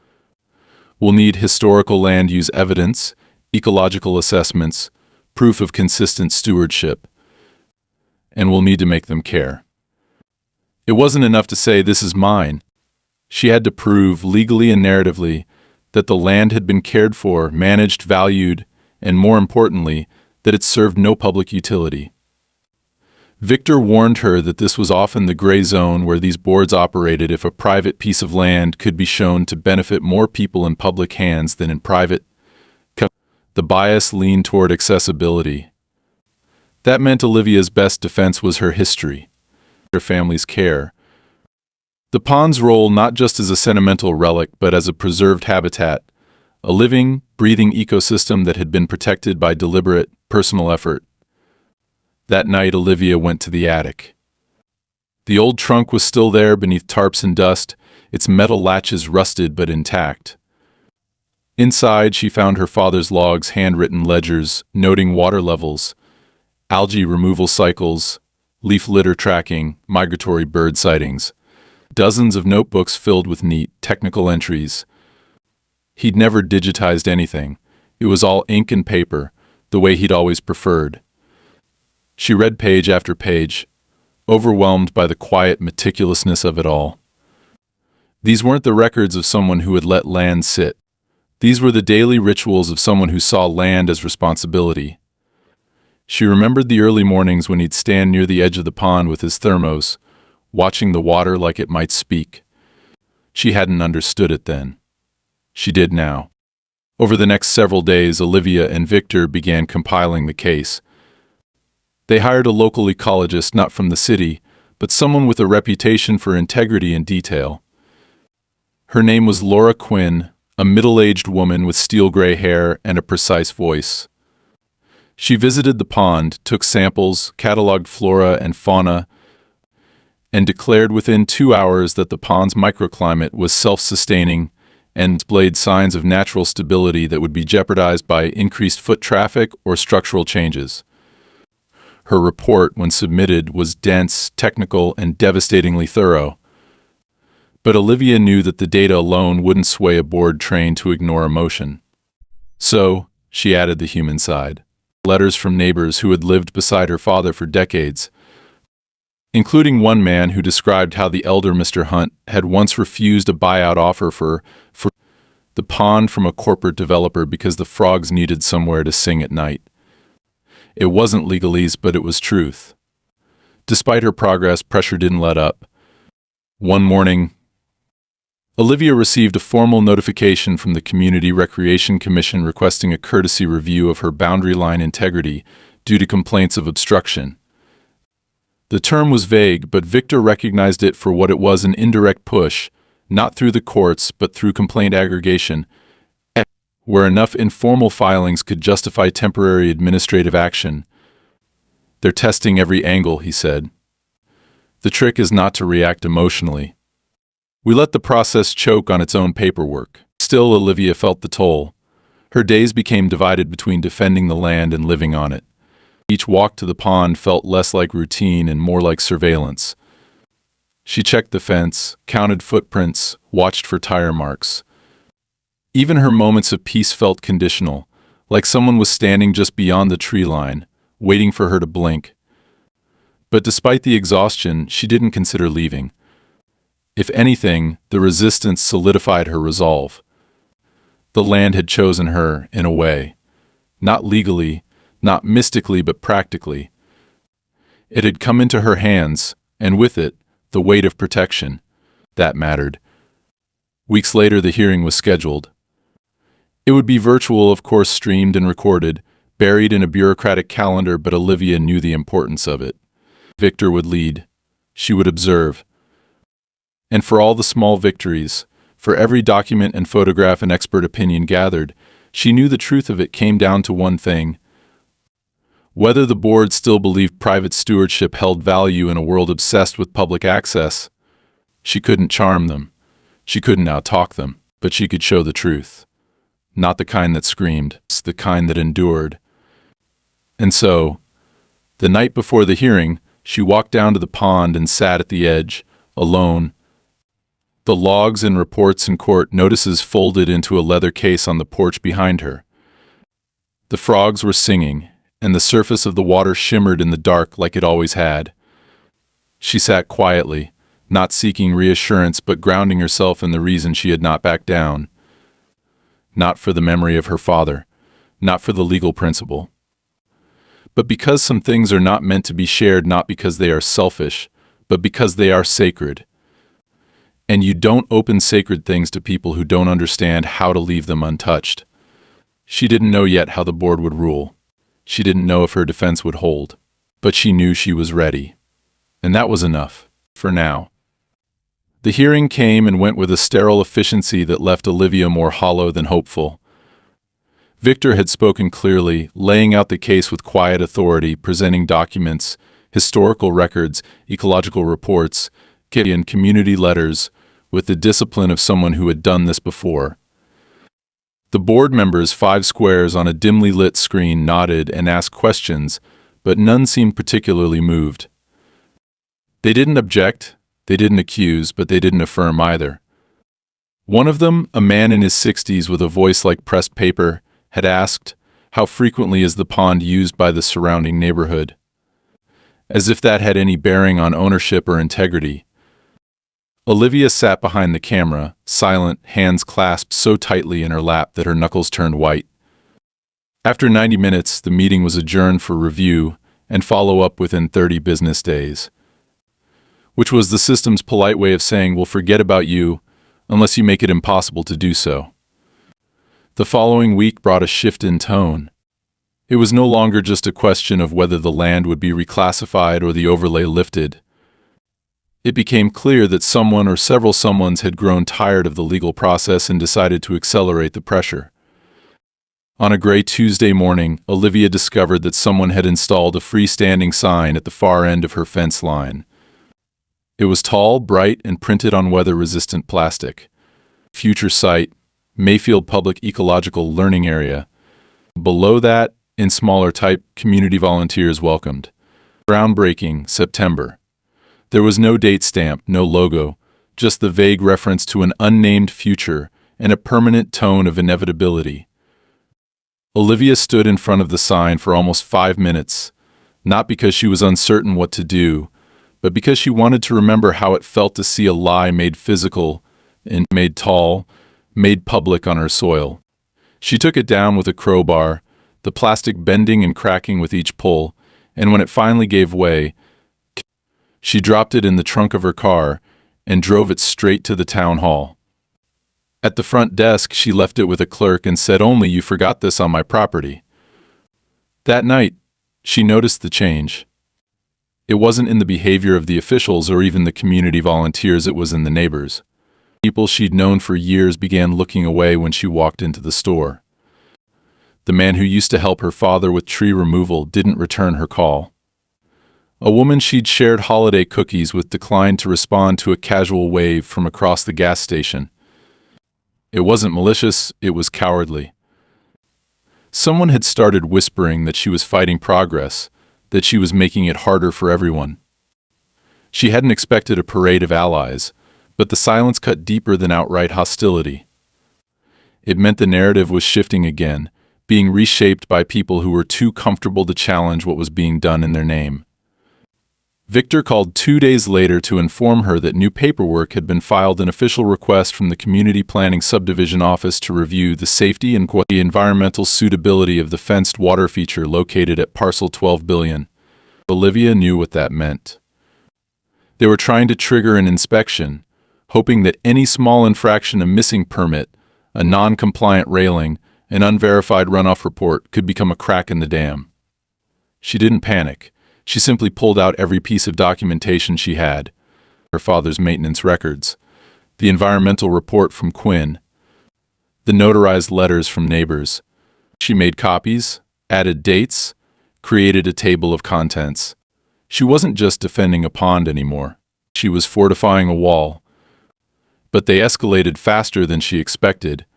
S1: We'll need historical land use evidence, ecological assessments, proof of consistent stewardship. And we'll need to make them care." It wasn't enough to say, "This is mine." She had to prove, legally and narratively, that the land had been cared for, managed, valued, and more importantly, that it served no public utility. Victor warned her that this was often the gray zone where these boards operated if a private piece of land could be shown to benefit more people in public hands than in private. The bias leaned toward accessibility. That meant Olivia's best defense was her history, her family's care. The pond's role not just as a sentimental relic but as a preserved habitat, a living, breathing ecosystem that had been protected by deliberate, personal effort. That night, Olivia went to the attic. The old trunk was still there beneath tarps and dust, its metal latches rusted but intact. Inside, she found her father's logs, handwritten ledgers, noting water levels, algae removal cycles, leaf litter tracking, migratory bird sightings. Dozens of notebooks filled with neat, technical entries. He'd never digitized anything. It was all ink and paper, the way he'd always preferred. She read page after page, overwhelmed by the quiet meticulousness of it all. These weren't the records of someone who had let land sit. These were the daily rituals of someone who saw land as responsibility. She remembered the early mornings when he'd stand near the edge of the pond with his thermos, watching the water like it might speak. She hadn't understood it then. She did now. Over the next several days, Olivia and Victor began compiling the case. They hired a local ecologist not from the city, but someone with a reputation for integrity and detail. Her name was Laura Quinn, a middle-aged woman with steel-gray hair and a precise voice. She visited the pond, took samples, cataloged flora and fauna, and declared within 2 hours that the pond's microclimate was self-sustaining and displayed signs of natural stability that would be jeopardized by increased foot traffic or structural changes. Her report, when submitted, was dense, technical, and devastatingly thorough. But Olivia knew that the data alone wouldn't sway a board trained to ignore emotion. So, she added the human side. Letters from neighbors who had lived beside her father for decades, including one man who described how the elder Mr. Hunt had once refused a buyout offer for the pond from a corporate developer because the frogs needed somewhere to sing at night. It wasn't legalese, but it was truth. Despite her progress, pressure didn't let up. One morning, Olivia received a formal notification from the Community Recreation Commission requesting a courtesy review of her boundary line integrity due to complaints of obstruction. The term was vague, but Victor recognized it for what it was: an indirect push, not through the courts, but through complaint aggregation, where enough informal filings could justify temporary administrative action. "They're testing every angle," he said. "The trick is not to react emotionally. We let the process choke on its own paperwork." Still, Olivia felt the toll. Her days became divided between defending the land and living on it. Each walk to the pond felt less like routine and more like surveillance. She checked the fence, counted footprints, watched for tire marks. Even her moments of peace felt conditional, like someone was standing just beyond the tree line, waiting for her to blink. But despite the exhaustion, she didn't consider leaving. If anything, the resistance solidified her resolve. The land had chosen her, in a way. Not legally, not mystically, but practically. It had come into her hands, and with it, the weight of protection. That mattered. Weeks later, the hearing was scheduled. It would be virtual, of course, streamed and recorded, buried in a bureaucratic calendar, but Olivia knew the importance of it. Victor would lead. She would observe. And for all the small victories, for every document and photograph and expert opinion gathered, she knew the truth of it came down to one thing. Whether the board still believed private stewardship held value in a world obsessed with public access, she couldn't charm them. She couldn't out-talk them, but she could show the truth. Not the kind that screamed, the kind that endured. And so, the night before the hearing, she walked down to the pond and sat at the edge, alone. The logs and reports and court notices folded into a leather case on the porch behind her. The frogs were singing, and the surface of the water shimmered in the dark like it always had. She sat quietly, not seeking reassurance but grounding herself in the reason she had not backed down. Not for the memory of her father, not for the legal principle, but because some things are not meant to be shared, not because they are selfish, but because they are sacred. And you don't open sacred things to people who don't understand how to leave them untouched. She didn't know yet how the board would rule. She didn't know if her defense would hold, but she knew she was ready. And that was enough, for now. The hearing came and went with a sterile efficiency that left Olivia more hollow than hopeful. Victor had spoken clearly, laying out the case with quiet authority, presenting documents, historical records, ecological reports, and community letters, with the discipline of someone who had done this before. The board members, 5 squares on a dimly lit screen, nodded and asked questions, but none seemed particularly moved. They didn't object. They didn't accuse, but they didn't affirm either. One of them, a man in his 60s with a voice like pressed paper, had asked, "How frequently is the pond used by the surrounding neighborhood?" As if that had any bearing on ownership or integrity. Olivia sat behind the camera, silent, hands clasped so tightly in her lap that her knuckles turned white. After 90 minutes, the meeting was adjourned for review and follow-up within 30 business days. Which was the system's polite way of saying, "We'll forget about you unless you make it impossible to do so." The following week brought a shift in tone. It was no longer just a question of whether the land would be reclassified or the overlay lifted. It became clear that someone or several someones had grown tired of the legal process and decided to accelerate the pressure. On a gray Tuesday morning, Olivia discovered that someone had installed a freestanding sign at the far end of her fence line. It was tall, bright, and printed on weather-resistant plastic. Future site, Mayfield Public Ecological Learning Area. Below that, in smaller type, community volunteers welcomed. Groundbreaking, September. There was no date stamp, no logo, just the vague reference to an unnamed future and a permanent tone of inevitability. Olivia stood in front of the sign for almost 5 minutes, not because she was uncertain what to do, but because she wanted to remember how it felt to see a lie made physical and made tall, made public on her soil. She took it down with a crowbar, the plastic bending and cracking with each pull, and when it finally gave way, she dropped it in the trunk of her car and drove it straight to the town hall. At the front desk, she left it with a clerk and said, "Only you forgot this on my property." That night, she noticed the change. It wasn't in the behavior of the officials or even the community volunteers, it was in the neighbors. People she'd known for years began looking away when she walked into the store. The man who used to help her father with tree removal didn't return her call. A woman she'd shared holiday cookies with declined to respond to a casual wave from across the gas station. It wasn't malicious, it was cowardly. Someone had started whispering that she was fighting progress, that she was making it harder for everyone. She hadn't expected a parade of allies, but the silence cut deeper than outright hostility. It meant the narrative was shifting again, being reshaped by people who were too comfortable to challenge what was being done in their name. Victor called 2 days later to inform her that new paperwork had been filed, an official request from the Community Planning Subdivision Office to review the safety and the environmental suitability of the fenced water feature located at parcel 12 billion. Olivia knew what that meant. They were trying to trigger an inspection, hoping that any small infraction, a missing permit, a non-compliant railing, an unverified runoff report, could become a crack in the dam. She didn't panic. She simply pulled out every piece of documentation she had: her father's maintenance records, the environmental report from Quinn, the notarized letters from neighbors. She made copies, added dates, created a table of contents. She wasn't just defending a pond anymore. She was fortifying a wall. But they escalated faster than she expected.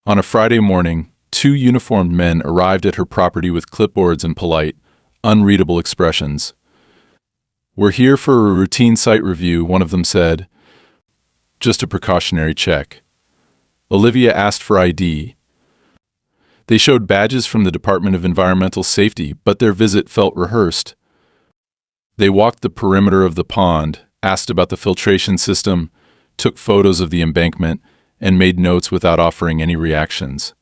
S1: On a Friday morning, 2 uniformed men arrived at her property with clipboards and polite, unreadable expressions. "We're here for a routine site review," one of them said. "Just a precautionary check." Olivia asked for ID. They showed badges from the Department of Environmental Safety, but their visit felt rehearsed. They walked the perimeter of the pond, asked about the filtration system, took photos of the embankment, and made notes without offering any reactions.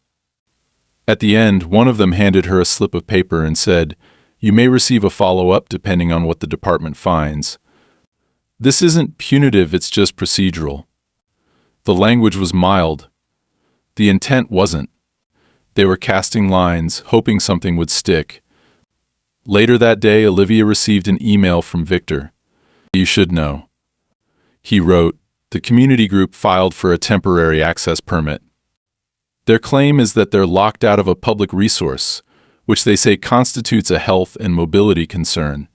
S1: At the end, one of them handed her a slip of paper and said, "You may receive a follow-up depending on what the department finds." This isn't punitive, it's just procedural. The language was mild. The intent wasn't. They were casting lines, hoping something would stick. Later that day, Olivia received an email from Victor. "You should know." He wrote, "The community group filed for a temporary access permit. Their claim is that they're locked out of a public resource, which they say constitutes a health and mobility concern.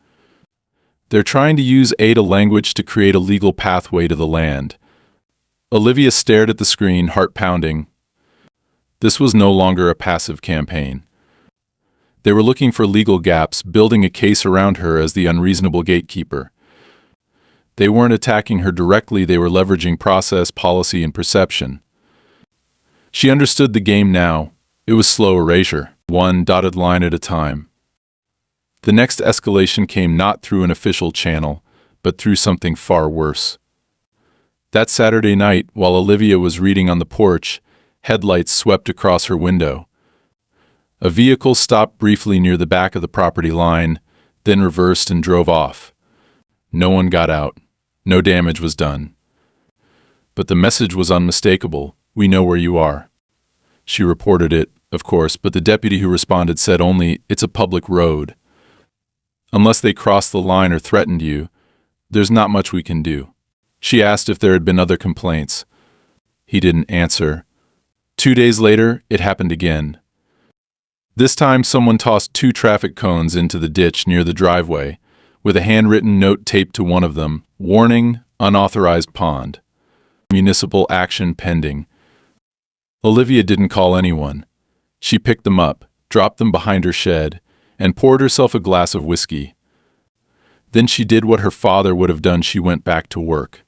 S1: They're trying to use ADA language to create a legal pathway to the land." Olivia stared at the screen, heart pounding. This was no longer a passive campaign. They were looking for legal gaps, building a case around her as the unreasonable gatekeeper. They weren't attacking her directly, they were leveraging process, policy, and perception. She understood the game now. It was slow erasure, one dotted line at a time. The next escalation came not through an official channel, but through something far worse. That Saturday night, while Olivia was reading on the porch, headlights swept across her window. A vehicle stopped briefly near the back of the property line, then reversed and drove off. No one got out. No damage was done. But the message was unmistakable: "We know where you are." She reported it, of course, but the deputy who responded said only, "It's a public road. Unless they crossed the line or threatened you, there's not much we can do." She asked if there had been other complaints. He didn't answer. 2 days later, it happened again. This time, someone tossed 2 traffic cones into the ditch near the driveway, with a handwritten note taped to one of them: "Warning, unauthorized pond. Municipal action pending." Olivia didn't call anyone. She picked them up, dropped them behind her shed, and poured herself a glass of whiskey. Then she did what her father would have done: she went back to work.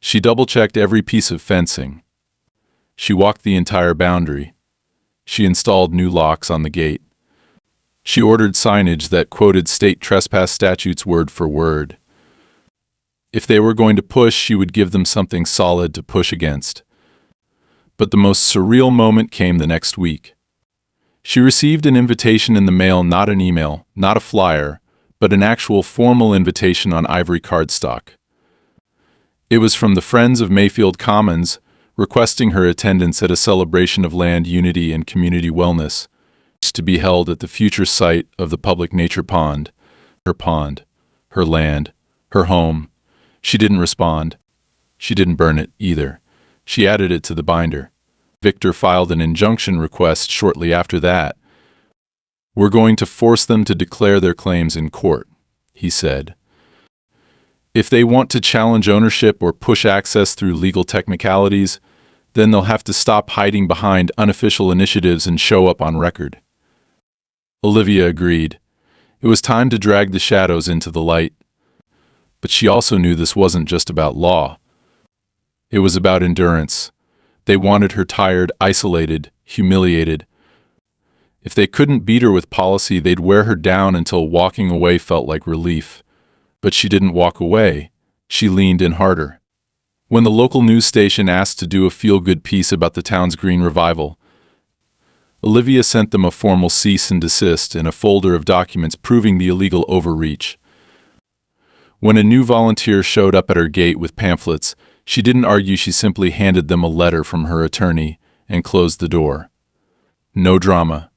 S1: She double-checked every piece of fencing. She walked the entire boundary. She installed new locks on the gate. She ordered signage that quoted state trespass statutes word for word. If they were going to push, she would give them something solid to push against. But the most surreal moment came the next week. She received an invitation in the mail, not an email, not a flyer, but an actual formal invitation on ivory cardstock. It was from the Friends of Mayfield Commons, requesting her attendance at a celebration of land unity and community wellness, to be held at the future site of the public nature pond. Her land, her home. She didn't respond. She didn't burn it either. She added it to the binder. Victor filed an injunction request shortly after that. "We're going to force them to declare their claims in court," he said. "If they want to challenge ownership or push access through legal technicalities, then they'll have to stop hiding behind unofficial initiatives and show up on record." Olivia agreed. It was time to drag the shadows into the light. But she also knew this wasn't just about law. It was about endurance. They wanted her tired, isolated, humiliated. If they couldn't beat her with policy, they'd wear her down until walking away felt like relief. But she didn't walk away. She leaned in harder. When the local news station asked to do a feel-good piece about the town's green revival, Olivia sent them a formal cease and desist and a folder of documents proving the illegal overreach. When a new volunteer showed up at her gate with pamphlets, she didn't argue. She simply handed them a letter from her attorney and closed the door. No drama,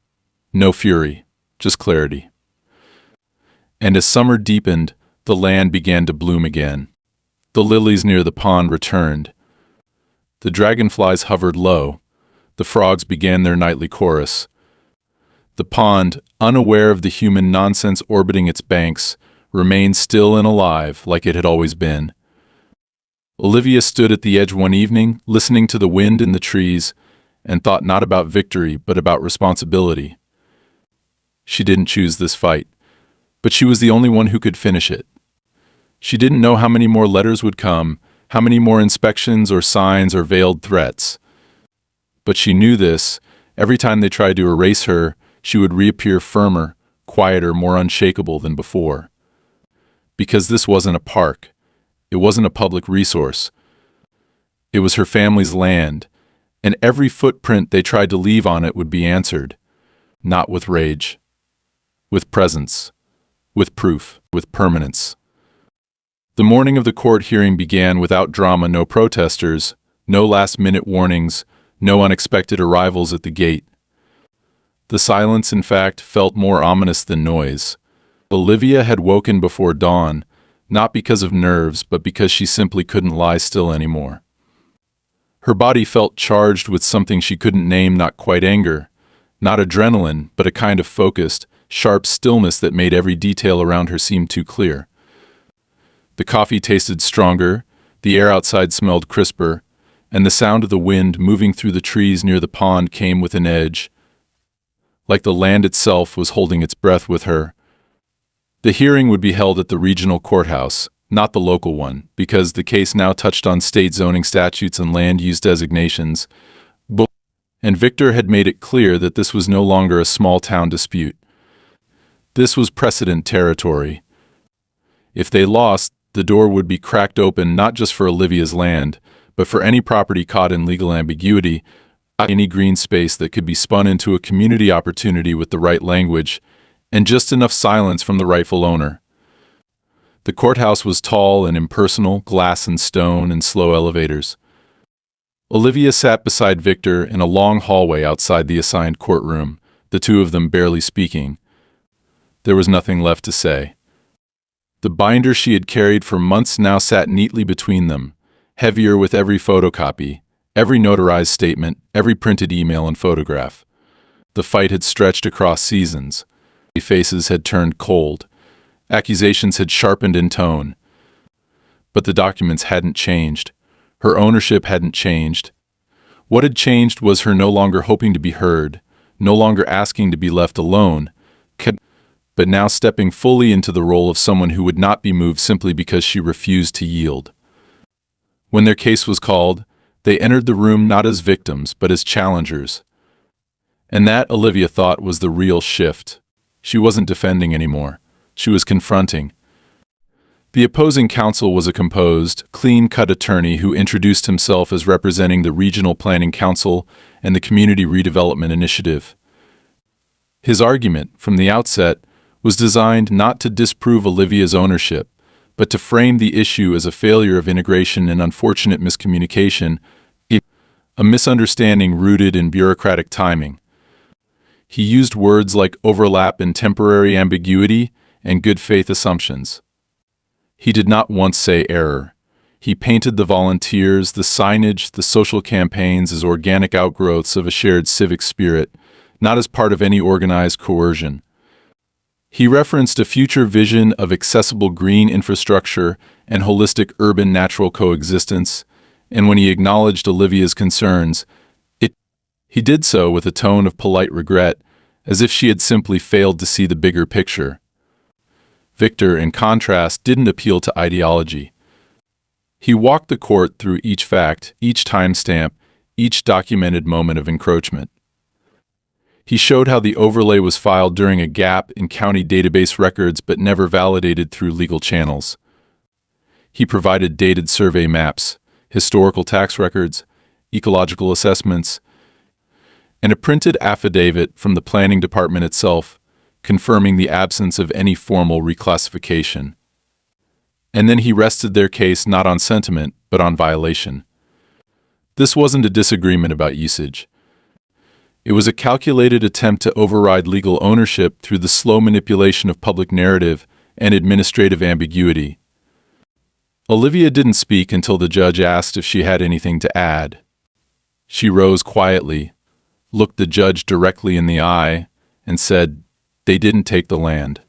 S1: no fury, just clarity. And as summer deepened, the land began to bloom again. The lilies near the pond returned. The dragonflies hovered low. The frogs began their nightly chorus. The pond, unaware of the human nonsense orbiting its banks, remained still and alive like it had always been. Olivia stood at the edge one evening, listening to the wind in the trees, and thought not about victory but about responsibility. She didn't choose this fight, but she was the only one who could finish it. She didn't know how many more letters would come, how many more inspections or signs or veiled threats. But she knew this: every time they tried to erase her, she would reappear firmer, quieter, more unshakable than before. Because this wasn't a park. It wasn't a public resource. It was her family's land, and every footprint they tried to leave on it would be answered. Not with rage. With presence. With proof. With permanence. The morning of the court hearing began without drama, no protesters, no last-minute warnings, no unexpected arrivals at the gate. The silence, in fact, felt more ominous than noise. Olivia had woken before dawn, not because of nerves, but because she simply couldn't lie still anymore. Her body felt charged with something she couldn't name, not quite anger, not adrenaline, but a kind of focused, sharp stillness that made every detail around her seem too clear. The coffee tasted stronger, the air outside smelled crisper, and the sound of the wind moving through the trees near the pond came with an edge, like the land itself was holding its breath with her. The hearing would be held at the regional courthouse, not the local one, because the case now touched on state zoning statutes and land use designations, and Victor had made it clear that this was no longer a small-town dispute. This was precedent territory. If they lost, the door would be cracked open not just for Olivia's land, but for any property caught in legal ambiguity, any green space that could be spun into a community opportunity with the right language, and just enough silence from the rightful owner. The courthouse was tall and impersonal, glass and stone and slow elevators. Olivia sat beside Victor in a long hallway outside the assigned courtroom, the two of them barely speaking. There was nothing left to say. The binder she had carried for months now sat neatly between them, heavier with every photocopy, every notarized statement, every printed email and photograph. The fight had stretched across seasons. Faces had turned cold. Accusations had sharpened in tone. But the documents hadn't changed. Her ownership hadn't changed. What had changed was her no longer hoping to be heard, no longer asking to be left alone, but now stepping fully into the role of someone who would not be moved simply because she refused to yield. When their case was called, they entered the room not as victims, but as challengers. And that, Olivia thought, was the real shift. She wasn't defending anymore. She was confronting. The opposing counsel was a composed, clean-cut attorney who introduced himself as representing the Regional Planning Council and the Community Redevelopment Initiative. His argument, from the outset, was designed not to disprove Olivia's ownership, but to frame the issue as a failure of integration and unfortunate miscommunication, a misunderstanding rooted in bureaucratic timing. He used words like overlap and temporary ambiguity and good faith assumptions. He did not once say error. He painted the volunteers, the signage, the social campaigns as organic outgrowths of a shared civic spirit, not as part of any organized coercion. He referenced a future vision of accessible green infrastructure and holistic urban-natural coexistence, and when he acknowledged Olivia's concerns, he did so with a tone of polite regret, as if she had simply failed to see the bigger picture. Victor, in contrast, didn't appeal to ideology. He walked the court through each fact, each timestamp, each documented moment of encroachment. He showed how the overlay was filed during a gap in county database records but never validated through legal channels. He provided dated survey maps, historical tax records, ecological assessments, and a printed affidavit from the planning department itself, confirming the absence of any formal reclassification. And then he rested their case not on sentiment, but on violation. This wasn't a disagreement about usage. It was a calculated attempt to override legal ownership through the slow manipulation of public narrative and administrative ambiguity. Olivia didn't speak until the judge asked if she had anything to add. She rose quietly, looked the judge directly in the eye, and said, "They didn't take the land.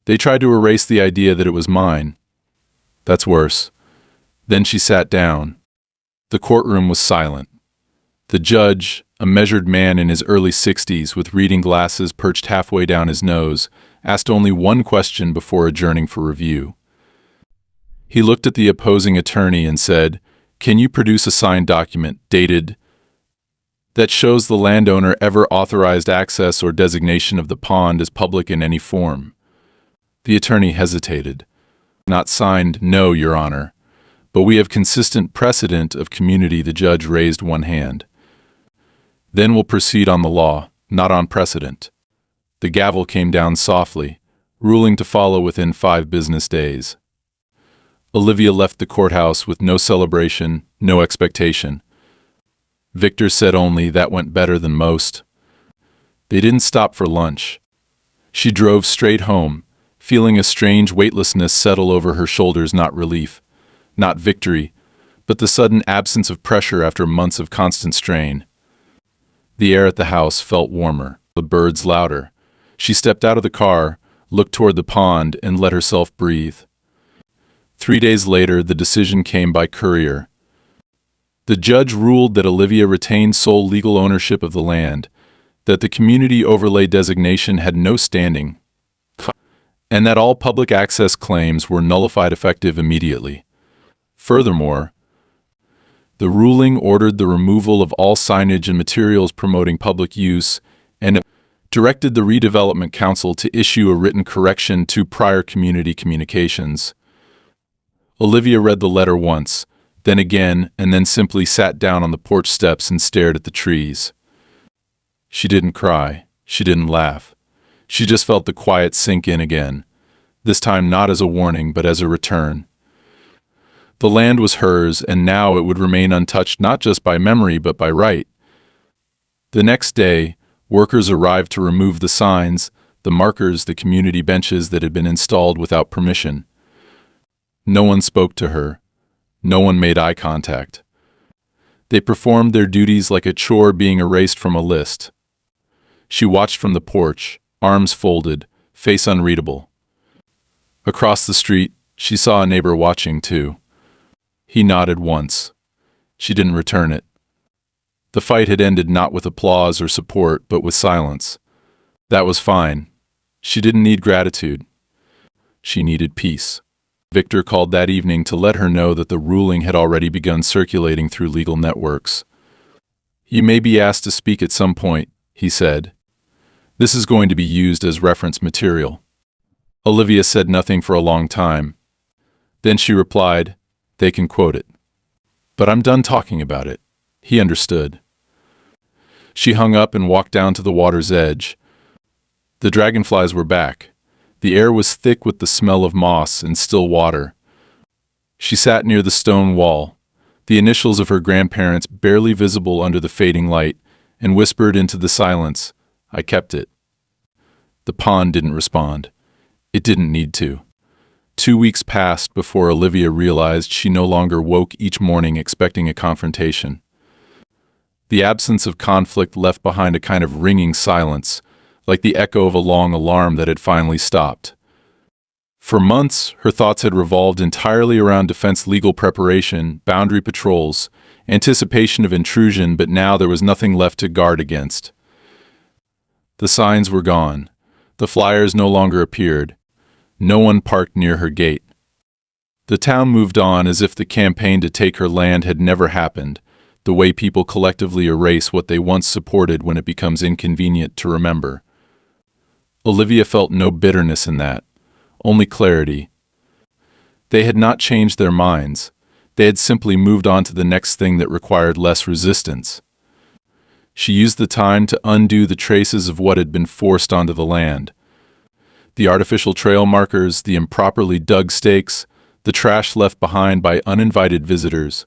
S1: They tried to erase the idea that it was mine. That's worse." Then she sat down. The courtroom was silent. The judge, a measured man in his early 60s with reading glasses perched halfway down his nose, asked only one question before adjourning for review. He looked at the opposing attorney and said, "Can you produce a signed document, dated, that shows the landowner ever authorized access or designation of the pond as public in any form?" The attorney hesitated. "Not signed, no, Your Honor. But we have consistent precedent of community." The judge raised one hand. "Then we'll proceed on the law, not on precedent." The gavel came down softly, ruling to follow within 5 business days. Olivia left the courthouse with no celebration, no expectation. Victor said only, "That went better than most." They didn't stop for lunch. She drove straight home, feeling a strange weightlessness settle over her shoulders, not relief, not victory, but the sudden absence of pressure after months of constant strain. The air at the house felt warmer, the birds louder. She stepped out of the car, looked toward the pond, and let herself breathe. 3 days later, the decision came by courier. The judge ruled that Olivia retained sole legal ownership of the land, that the community overlay designation had no standing, and that all public access claims were nullified effective immediately. Furthermore, the ruling ordered the removal of all signage and materials promoting public use and directed the Redevelopment Council to issue a written correction to prior community communications. Olivia read the letter once, then again, and then simply sat down on the porch steps and stared at the trees. She didn't cry. She didn't laugh. She just felt the quiet sink in again, this time not as a warning but as a return. The land was hers, and now it would remain untouched not just by memory but by right. The next day, workers arrived to remove the signs, the markers, the community benches that had been installed without permission. No one spoke to her. No one made eye contact. They performed their duties like a chore being erased from a list. She watched from the porch, arms folded, face unreadable. Across the street, she saw a neighbor watching too. He nodded once. She didn't return it. The fight had ended not with applause or support, but with silence. That was fine. She didn't need gratitude. She needed peace. Victor called that evening to let her know that the ruling had already begun circulating through legal networks. "You may be asked to speak at some point," he said. "This is going to be used as reference material." Olivia said nothing for a long time. Then she replied, "They can quote it." "But I'm done talking about it." He understood. She hung up and walked down to the water's edge. The dragonflies were back. The air was thick with the smell of moss and still water. She sat near the stone wall, the initials of her grandparents barely visible under the fading light, and whispered into the silence, "I kept it." The pond didn't respond. It didn't need to. 2 weeks passed before Olivia realized she no longer woke each morning expecting a confrontation. The absence of conflict left behind a kind of ringing silence, like the echo of a long alarm that had finally stopped. For months, her thoughts had revolved entirely around defense legal preparation, boundary patrols, anticipation of intrusion, but now there was nothing left to guard against. The signs were gone. The flyers no longer appeared. No one parked near her gate. The town moved on as if the campaign to take her land had never happened, the way people collectively erase what they once supported when it becomes inconvenient to remember. Olivia felt no bitterness in that, only clarity. They had not changed their minds. They had simply moved on to the next thing that required less resistance. She used the time to undo the traces of what had been forced onto the land. The artificial trail markers, the improperly dug stakes, the trash left behind by uninvited visitors.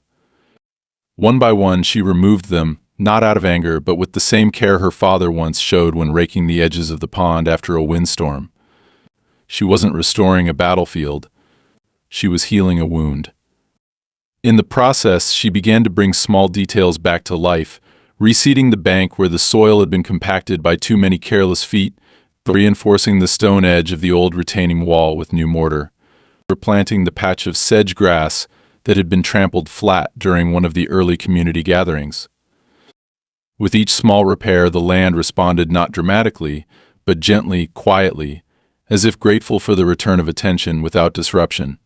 S1: One by one, she removed them, not out of anger, but with the same care her father once showed when raking the edges of the pond after a windstorm. She wasn't restoring a battlefield. She was healing a wound. In the process, she began to bring small details back to life, reseeding the bank where the soil had been compacted by too many careless feet, reinforcing the stone edge of the old retaining wall with new mortar, replanting the patch of sedge grass that had been trampled flat during one of the early community gatherings. With each small repair, the land responded not dramatically, but gently, quietly, as if grateful for the return of attention without disruption.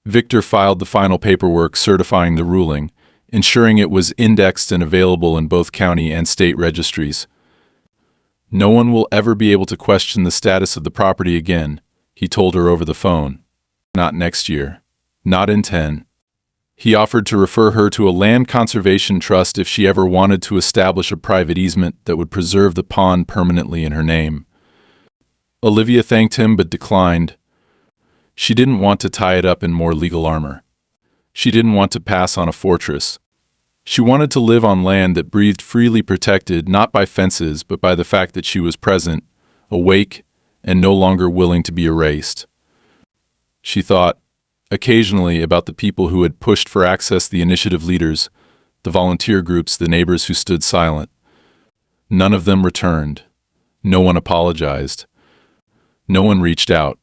S1: Victor filed the final paperwork certifying the ruling, ensuring it was indexed and available in both county and state registries. "No one will ever be able to question the status of the property again," he told her over the phone. "Not next year. Not in 10. He offered to refer her to a land conservation trust if she ever wanted to establish a private easement that would preserve the pond permanently in her name. Olivia thanked him but declined. She didn't want to tie it up in more legal armor. She didn't want to pass on a fortress. She wanted to live on land that breathed freely, protected not by fences but by the fact that she was present, awake, and no longer willing to be erased. She thought, occasionally, about the people who had pushed for access, the initiative leaders, the volunteer groups, the neighbors who stood silent. None of them returned. No one apologized. No one reached out.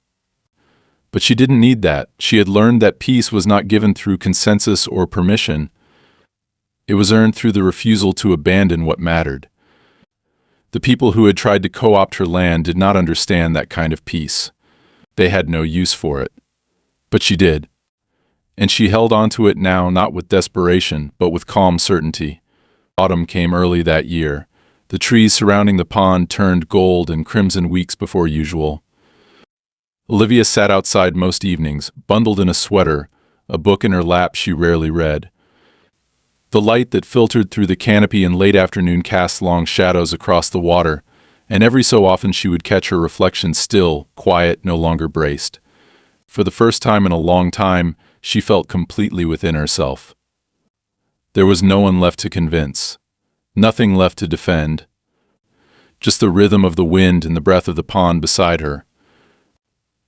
S1: But she didn't need that. She had learned that peace was not given through consensus or permission. It was earned through the refusal to abandon what mattered. The people who had tried to co-opt her land did not understand that kind of peace. They had no use for it. But she did. And she held on to it now, not with desperation, but with calm certainty. Autumn came early that year. The trees surrounding the pond turned gold and crimson weeks before usual. Olivia sat outside most evenings, bundled in a sweater, a book in her lap she rarely read. The light that filtered through the canopy in late afternoon cast long shadows across the water, and every so often she would catch her reflection still, quiet, no longer braced. For the first time in a long time, she felt completely within herself. There was no one left to convince, nothing left to defend, just the rhythm of the wind and the breath of the pond beside her.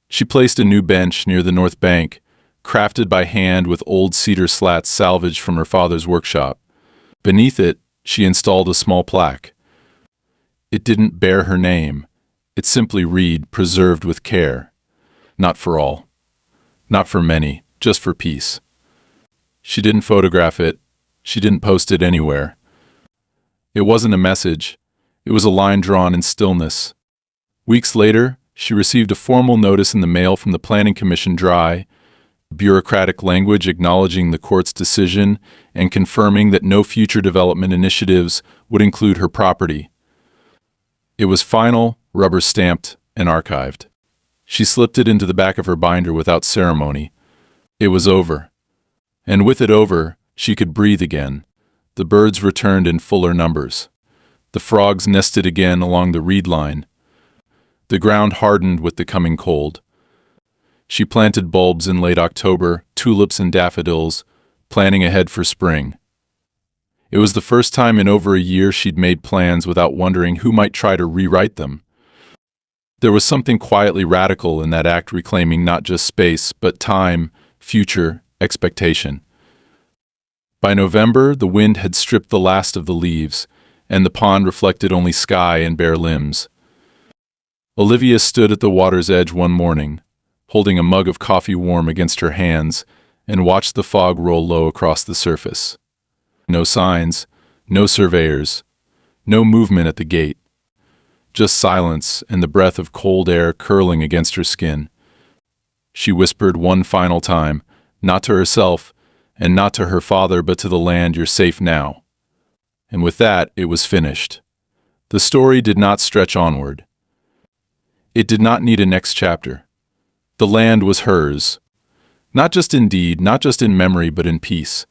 S1: She placed a new bench near the north bank, crafted by hand with old cedar slats salvaged from her father's workshop. Beneath it, she installed a small plaque. It didn't bear her name. It simply read, "Preserved with care." Not for all. Not for many, just for peace. She didn't photograph it. She didn't post it anywhere. It wasn't a message. It was a line drawn in stillness. Weeks later, she received a formal notice in the mail from the Planning Commission, dry, bureaucratic language acknowledging the court's decision and confirming that no future development initiatives would include her property. It was final, rubber-stamped, and archived. She slipped it into the back of her binder without ceremony. It was over. And with it over, she could breathe again. The birds returned in fuller numbers. The frogs nested again along the reed line. The ground hardened with the coming cold. She planted bulbs in late October, tulips and daffodils, planning ahead for spring. It was the first time in over a year she'd made plans without wondering who might try to rewrite them. There was something quietly radical in that act, reclaiming not just space, but time, future, expectation. By November, the wind had stripped the last of the leaves, and the pond reflected only sky and bare limbs. Olivia stood at the water's edge one morning, holding a mug of coffee warm against her hands, and watched the fog roll low across the surface. No signs, no surveyors, no movement at the gate. Just silence and the breath of cold air curling against her skin. She whispered one final time, not to herself, And not to her father, but to the land, you're safe now. And with that, it was finished. The story did not stretch onward. It did not need a next chapter. The land was hers. Not just in deed, not just in memory, but in peace.